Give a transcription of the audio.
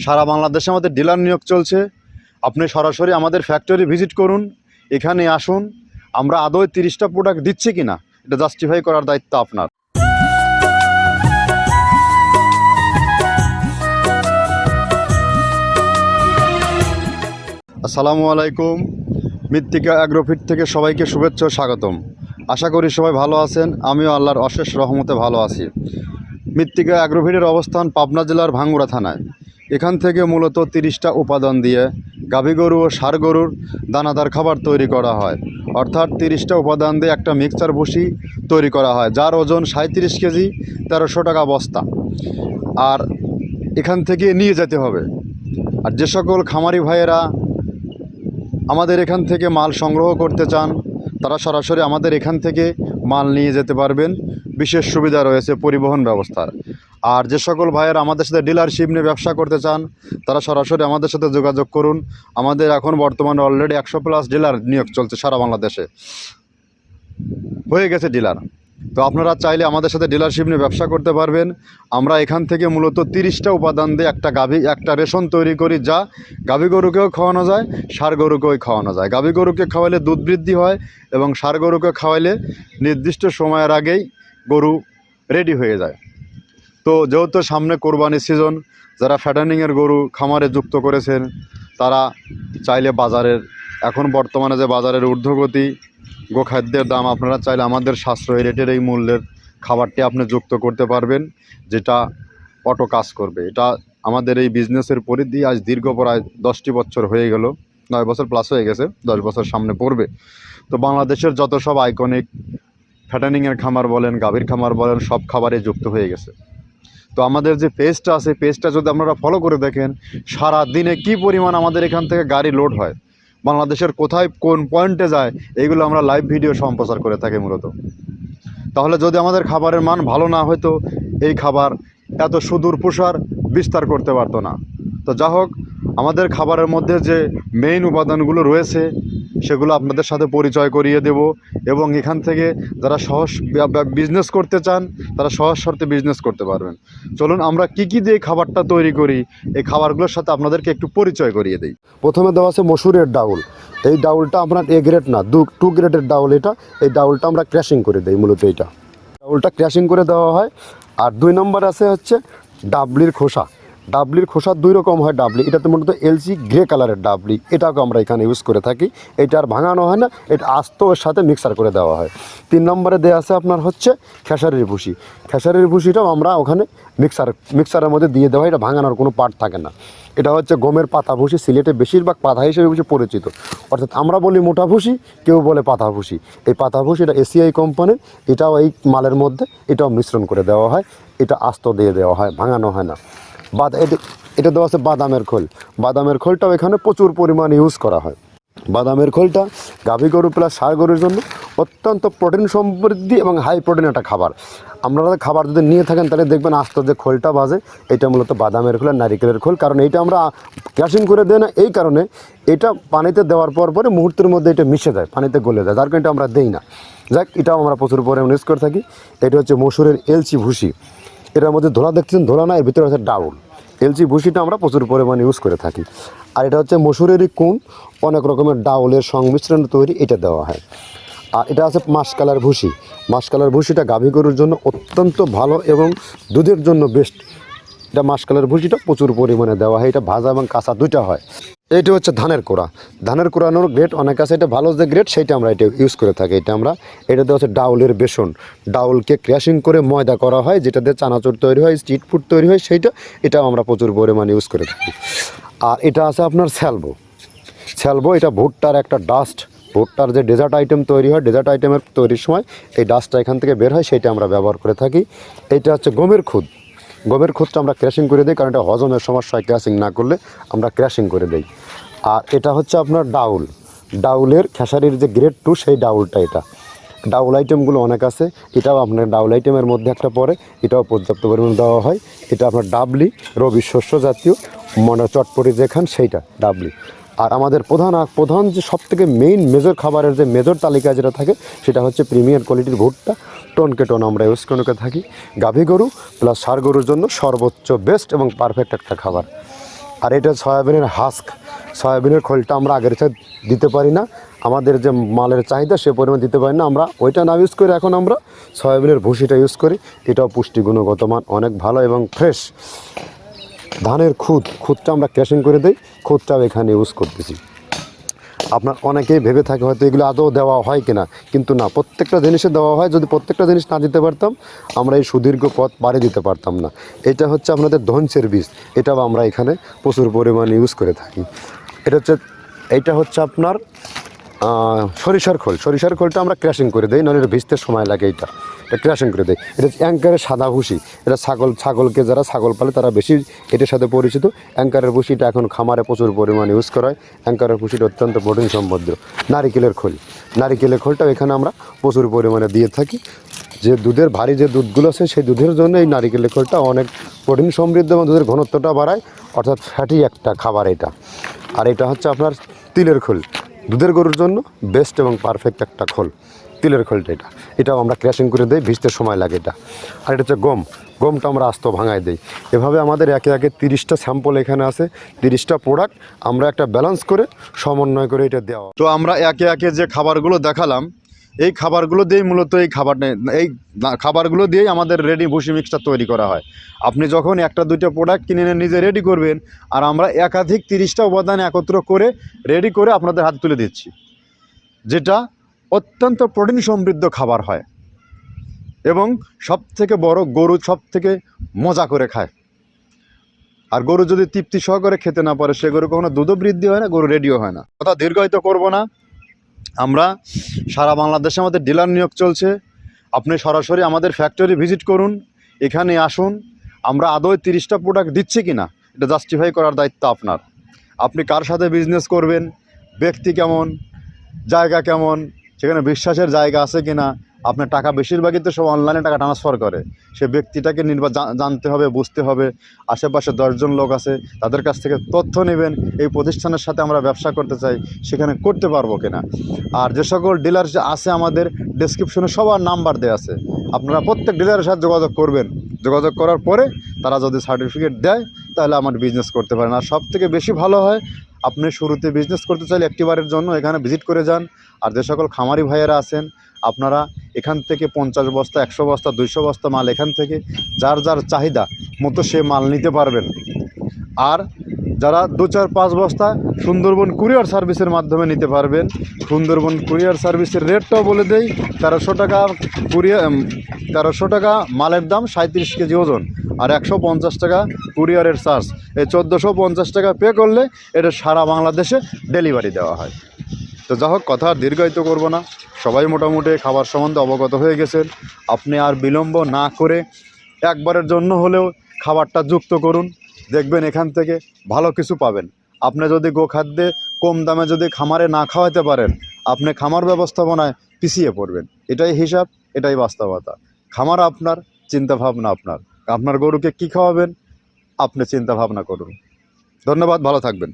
সারা বাংলাদেশে আমাদের ডিলার নিয়োগ চলছে। আপনি সরাসরি আমাদের ফ্যাক্টরি ভিজিট করুন, এখানে আসুন। আমরা আদৌ 30টা প্রোডাক্ট দিচ্ছি কিনা এটা জাস্টিফাই করার দায়িত্ব আপনার। আসসালামু আলাইকুম। মৃত্তিকা অ্যাগ্রোফিট থেকে সবাইকে শুভেচ্ছা ও স্বাগতম। আশা করি সবাই ভালো আছেন, আমিও আল্লাহর অশেষ রহমতে ভালো আছি। মৃত্তিকা অ্যাগ্রোফিটের অবস্থান পাবনা জেলার ভাঙ্গুড়া থানায়। এখান থেকে মূলত 30টা উপাদান দিয়ে গাভী গরু ও ষাঁড় গরুর দানাদার খাবার তৈরি করা হয়। অর্থাৎ 30টা উপাদান দিয়ে একটা মিক্সচার ভুসি তৈরি করা হয়, যার ওজন 37 কেজি, 1300 টাকা বস্তা। আর এখান থেকে নিয়ে যেতে হবে। আর যে সকল খামারি ভাইয়েরা আমাদের এখান থেকে মাল সংগ্রহ করতে চান, তারা সরাসরি আমাদের এখান থেকে মাল নিয়ে যেতে পারবেন। বিশেষ সুবিধা রয়েছে পরিবহন ব্যবস্থার। আর যে সকল ভাইয়েরা আমাদের সাথে ডিলারশিপ নিয়ে ব্যবসা করতে চান, তারা সরাসরি আমাদের সাথে যোগাযোগ করুন। আমাদের এখন বর্তমানে অলরেডি 100+ ডিলার নিয়োগ চলছে সারা বাংলাদেশে, হয়ে গেছে ডিলার। তো আপনারা চাইলে আমাদের সাথে ডিলারশিপ নিয়ে ব্যবসা করতে পারবেন। আমরা এখান থেকে মূলত 30টা উপাদান দিয়ে একটা রেশন তৈরি করি, যা গাভী গরুকেও খাওয়ানো যায়, ষাঁড় গরুকেও খাওয়ানো যায়। গাভী গরুকে খাওয়ালে দুধ বৃদ্ধি হয় এবং ষাঁড় গরুকে খাওয়ালে নির্দিষ্ট সময়ের আগেই গরু রেডি হয়ে যায়। তো যেহেতু সামনে কোরবানির সিজন, যারা ফ্যাটানিংয়ের গরু খামারে যুক্ত করেছেন, তারা চাইলে বাজারের এখন বর্তমানে যে বাজারের ঊর্ধ্বগতি গোখাদ্যের দাম, আপনারা চাইলে আমাদের সাশ্রয়ী রেটের এই মূল্যের খাবারটি আপনি যুক্ত করতে পারবেন, যেটা অটো কাজ করবে। এটা আমাদের এই বিজনেসের পরিধি আজ দীর্ঘ প্রায় 10টি বছর হয়ে গেল, 9 বছর প্লাস হয়ে গেছে, 10 বছর সামনে পড়বে। তো বাংলাদেশের যত সব আইকনিক ফ্যাটানিংয়ের খামার বলেন, গাভীর খামার বলেন, সব খাবারে যুক্ত হয়ে গেছে। তো আমাদের যে পেজটা আছে, পেজটা যদি আপনারা ফলো করে দেখেন, সারা দিনে কী পরিমাণ আমাদের এখান থেকে গাড়ি লোড হয়, বাংলাদেশের কোথায় কোন পয়েন্টে যায়, এইগুলো আমরা লাইভ ভিডিও সম্প্রচার করে থাকি মূলত। তাহলে যদি আমাদের খাবারের মান ভালো না হতো, এই খাবার এত সুদূর প্রসার বিস্তার করতে পারতো না। তো যা হোক, আমাদের খাবারের মধ্যে যে মেইন উপাদানগুলো রয়েছে সেগুলো আপনাদের সাথে পরিচয় করিয়ে দেব। এবং এখান থেকে যারা সহজ বিজনেস করতে চান, তারা সহজ শর্তে বিজনেস করতে পারবেন। চলুন আমরা কি কি দিয়ে খাবারটা তৈরি করি, এই খাবারগুলোর সাথে আপনাদেরকে একটু পরিচয় করিয়ে দিই। প্রথমে দেওয়া আছে মসুরের ডাউল। এই ডাউলটা আপনার এ গ্রেড না, 2 গ্রেডের ডাউল এটা। এই ডাউলটা আমরা ক্র্যাশিং করে দিই, মূলত এইটা ডাউলটা ক্র্যাশিং করে দেওয়া হয়। আর 2 নম্বর আছে হচ্ছে ডাবলির খোসা। ডাবলির খোসা 2 রকম হয় ডাবলি, এটাতে মূলত এলসি গ্রে কালারের ডাবলি, এটাকে আমরা এখানে ইউজ করে থাকি। এটা আর ভাঙানো হয় না, এটা আস্ত ওর সাথে মিক্সার করে দেওয়া হয়। 3 নম্বরে দেওয়া আছে আপনার হচ্ছে খেসারির ভুসি। খেসারির ভুসিটাও আমরা ওখানে মিক্সারের মধ্যে দিয়ে দেওয়া হয়, এটা ভাঙানোর কোনো পার্ট থাকে না। এটা হচ্ছে গমের পাতা ভুসি, সিলেটে বেশিরভাগ পাতা হিসেবে পরিচিত। অর্থাৎ আমরা বলি মোটা ভুসি, কেউ বলে পাতা ভুসি। এই পাতা ভুসি এটা এসিআই কোম্পানির, এটাও এই মালের মধ্যে এটাও মিশ্রণ করে দেওয়া হয়, এটা আস্ত দিয়ে দেওয়া হয়, ভাঙানো হয় না। এটা দেওয়া আছে বাদামের খোল। বাদামের খোলটাও এখানে প্রচুর পরিমাণে ইউজ করা হয়। বাদামের খোলটা গাভী গরু প্লাস ষাঁড় গরুর জন্য অত্যন্ত প্রোটিন সমৃদ্ধি এবং হাই প্রোটিন একটা খাবার। আপনারা খাবার যদি নিয়ে থাকেন তাহলে দেখবেন আস্ত যে খোলটা বাজে, এটা মূলত বাদামের খোল আর নারিকেলের খোল। কারণ এইটা আমরা ক্র্যাশিং করে দেয় না, এই কারণে এটা পানিতে দেওয়ার পরে মুহূর্তের মধ্যে এটা মিশে যায়, পানিতে গলে যায়, যার কারণে এটা আমরা দেই না। যাক, এটাও আমরা প্রচুর পরিমাণে ইউজ করে থাকি। এটা হচ্ছে মসুরের এলচি ভুসি। এটার মধ্যে ধোলা দেখছেন, ধোলা না, এর ভিতরে হচ্ছে ডাউল। এলচি ভুসিটা আমরা প্রচুর পরিমাণে ইউজ করে থাকি। আর এটা হচ্ছে মসুরেরই কুন, অনেক রকমের ডাউলের সংমিশ্রণ তৈরি, এটা দেওয়া হয়। আর এটা আছে মাসকালার ভুসি। মাসকালার ভুসিটা গাভী গরুর জন্য অত্যন্ত ভালো এবং দুধের জন্য বেস্ট। এটা মাসকালার ভুসিটা প্রচুর পরিমাণে দেওয়া হয়, এটা ভাজা এবং কাঁচা দুইটা হয়। এইটা হচ্ছে ধানের কোড়া। ধানের কোড়ানোর গ্রেড অনেক আছে, এটা ভালো যে গ্রেড সেইটা আমরা এটা ইউজ করে থাকি। এটা দেওয়া হচ্ছে ডাউলের বেসন। ডাউলকে ক্র্যাশিং করে ময়দা করা হয়, যেটা দিয়ে চানাচুর তৈরি হয়, স্ট্রিট ফুড তৈরি হয়, এটাও আমরা প্রচুর পরিমাণে ইউজ করে থাকি। আর এটা আছে আপনার স্যালবো। এটা ভুট্টার একটা ডাস্ট। ভুট্টার যে ডেজার্ট আইটেম তৈরি হয়, ডেজার্ট আইটেমের তৈরির সময় এই ডাস্টটা এখান থেকে বের হয়, সেটা আমরা ব্যবহার করে থাকি। এটা হচ্ছে গমের খুদ। গমের খুদটা আমরা ক্র্যাশিং করে দিই, কারণ এটা হজমের সমস্যা হয়, ক্র্যাশিং না করলে আমরা ক্র্যাশিং করে দিই। আর এটা হচ্ছে আপনার ডাউলের খেসারির যে গ্রেড 2, সেই ডাউলটা। এটা ডাউল আইটেমগুলো অনেক আছে, এটাও আপনার ডাউল আইটেমের মধ্যে একটা পড়ে, এটাও পর্যাপ্ত পরিমাণে দেওয়া হয়। এটা আপনার ডাবলি, রবি শস্য জাতীয়, চটপটি যেখান সেইটা ডাবলি। আর আমাদের প্রধান যে সবথেকে মেজর খাবারের যে মেজর তালিকা যেটা থাকে, সেটা হচ্ছে প্রিমিয়ার কোয়ালিটির ভুট্টা। টনকে টন আমরা ইউজ করে থাকি। গাভী গরু প্লাস ষাঁড় গরুর জন্য সর্বোচ্চ বেস্ট এবং পারফেক্ট একটা খাবার। আর এটা সয়াবিনের হাস্ক, সয়াবিনের খোলটা আমরা আগের সাথে দিতে পারি না, আমাদের যে মালের চাহিদা সে পরিমাণ দিতে পারি না, আমরা ওইটা না ইউজ করে এখন আমরা সয়াবিনের ভুসিটা ইউজ করি। এটাও পুষ্টি গুণগত মান অনেক ভালো এবং ফ্রেশ। ধানের খুদটা আমরা ক্যাশিং করে দিই, খুদটাও এখানে ইউজ করতেছি। আপনার অনেকেই ভেবে থাকে হয়তো এগুলো আদৌ দেওয়া হয় কিনা, কিন্তু না, প্রত্যেকটা জিনিসে দেওয়া হয়। যদি প্রত্যেকটা জিনিস না দিতে পারতাম আমরা এই সুদীর্ঘ পথ পাড়ি দিতে পারতাম না। এটা হচ্ছে আপনাদের ধনসের বীজ, এটাও আমরা এখানে প্রচুর পরিমাণে ইউজ করে থাকি। এইটা হচ্ছে আপনার সরিষার খোলটা আমরা ক্র্যাশিং করে দিই, নাহলে এটা ভিজতে সময় লাগে। এটা ক্র্যাশিং করে দেয়। এটা অ্যাঙ্কারের সাদা ভুসি, এটা ছাগলকে যারা ছাগল পালে তারা বেশি এটার সাথে পরিচিত। অ্যাঙ্কারের ভুসিটা এখন খামারে প্রচুর পরিমাণে ইউজ করা হয়। অ্যাঙ্কারের ভুসিটা অত্যন্ত প্রোটিন সমৃদ্ধ। নারিকেলের খোলটাও এখানে আমরা প্রচুর পরিমাণে দিয়ে থাকি। যে দুধের ভারী যে দুধগুলো আছে সেই দুধের জন্য এই নারিকেলের খোলটা অনেক প্রোটিন সমৃদ্ধ এবং দুধের ঘনত্বটা বাড়ায়, অর্থাৎ ফ্যাটি একটা খাবার এটা। আর এটা হচ্ছে আপনার তিলের খোল, দুধের গরুর জন্য বেস্ট এবং পারফেক্ট একটা খোল, তিলের খোলটা। এটাও আমরা ক্র্যাশিং করে দিই, ভিজতে সময় লাগে এটা। আর এটা হচ্ছে গমটা আমরা আস্ত ভাঙায় দিই। এভাবে আমাদের একে একে 30টা স্যাম্পল এখানে আছে, 30টা প্রোডাক্ট আমরা একটা ব্যালেন্স করে সমন্বয় করে এটা দেওয়া। তো আমরা একে একে যে খাবারগুলো দেখালাম, এই খাবারগুলো দিয়েই মূলত এই খাবারগুলো দিয়েই আমাদের রেডি ভুসি মিক্সটা তৈরি করা হয়। আপনি যখন একটা দুইটা প্রোডাক্ট কিনে এনে নিজে রেডি করবেন, আর আমরা একাধিক 30টা উপাদান একত্র করে রেডি করে আপনাদের হাতে তুলে দিচ্ছি, যেটা অত্যন্ত প্রোটিন সমৃদ্ধ খাবার হয় এবং সবথেকে বড়, গরু সবথেকে মজা করে খায়। আর গরু যদি তৃপ্তি সহকারে খেতে না পারে, সে গরু কখনো দুধও বৃদ্ধি হয় না, গরু রেডিও হয় না। কথা দীর্ঘায়িত করব না। আমরা সারা বাংলাদেশে আমাদের ডিলার নিয়োগ চলছে। আপনি সরাসরি আমাদের ফ্যাক্টরি ভিজিট করুন, এখানে আসুন। আমরা আদৌ 30টা প্রোডাক্ট দিচ্ছি কি না এটা জাস্টিফাই করার দায়িত্ব আপনার। আপনি কার সাথে বিজনেস করবেন, ব্যক্তি কেমন, জায়গা কেমন, সেখানে বিশ্বাসের জায়গা আছে কি না। আপনার টাকা বেশিরভাগই তো সব অনলাইনে টাকা ট্রান্সফার করে, সে ব্যক্তিটাকে জানতে হবে, বুঝতে হবে। আশেপাশে 10 জন লোক আছে, তাদের কাছ থেকে তথ্য নেবেন, এই প্রতিষ্ঠানের সাথে আমরা ব্যবসা করতে চাই, সেখানে করতে পারবো কিনা। আর যে সকল ডিলার আছে আমাদের ডেসক্রিপশনে সবার নাম্বার দেওয়া আছে, আপনারা প্রত্যেক ডিলারের সাথে যোগাযোগ করবেন। যোগাযোগ করার পরে তারা যদি সার্টিফিকেট দেয় তাহলে আমার বিজনেস করতে পারেন। আর সবথেকে বেশি ভালো হয়, আপনি শুরুতে বিজনেস করতে চাইলে একটিবারের জন্য এখানে ভিজিট করে যান। আর যে সকল খামারি ভাইয়েরা আছেন, আপনারা এখান থেকে 50 বস্তা, 100 বস্তা, 200 বস্তা মাল এখান থেকে যার যার চাহিদা মতো সে মাল নিতে পারবেন। আর যারা 2, 4, 5 বস্তা সুন্দরবন কুরিয়ার সার্ভিসের মাধ্যমে নিতে পারবেন। সুন্দরবন কুরিয়ার সার্ভিসের রেটটাও বলে দেই, 1300 টাকা 1300 টাকা মালের দাম, 37 কেজি ওজন, আর 150 টাকা কুরিয়ারের চার্জ। এই 1450 টাকা পে করলে এটা সারা বাংলাদেশে ডেলিভারি দেওয়া হয়। তো যা হোক, কথা আর দীর্ঘায়িত করব না। সবাই মোটামুটি খাবার সম্বন্ধে অবগত হয়ে গেছেন। আপনি আর বিলম্ব না করে একবারের জন্য হলেও খাবারটা যুক্ত করুন, দেখবেন এখান থেকে ভালো কিছু পাবেন। আপনি যদি গোখাদ্যে কম দামে যদি খামারে না খাওয়াতে পারেন, আপনি খামার ব্যবস্থাপনায় পিছিয়ে পড়বেন। এটাই হিসাব, এটাই বাস্তবতা। খামার আপনার, চিন্তাভাবনা আপনার। আপনার গরুকে কি খাওয়াবেন আপনি চিন্তা ভাবনা করুন। ধন্যবাদ, ভালো থাকবেন।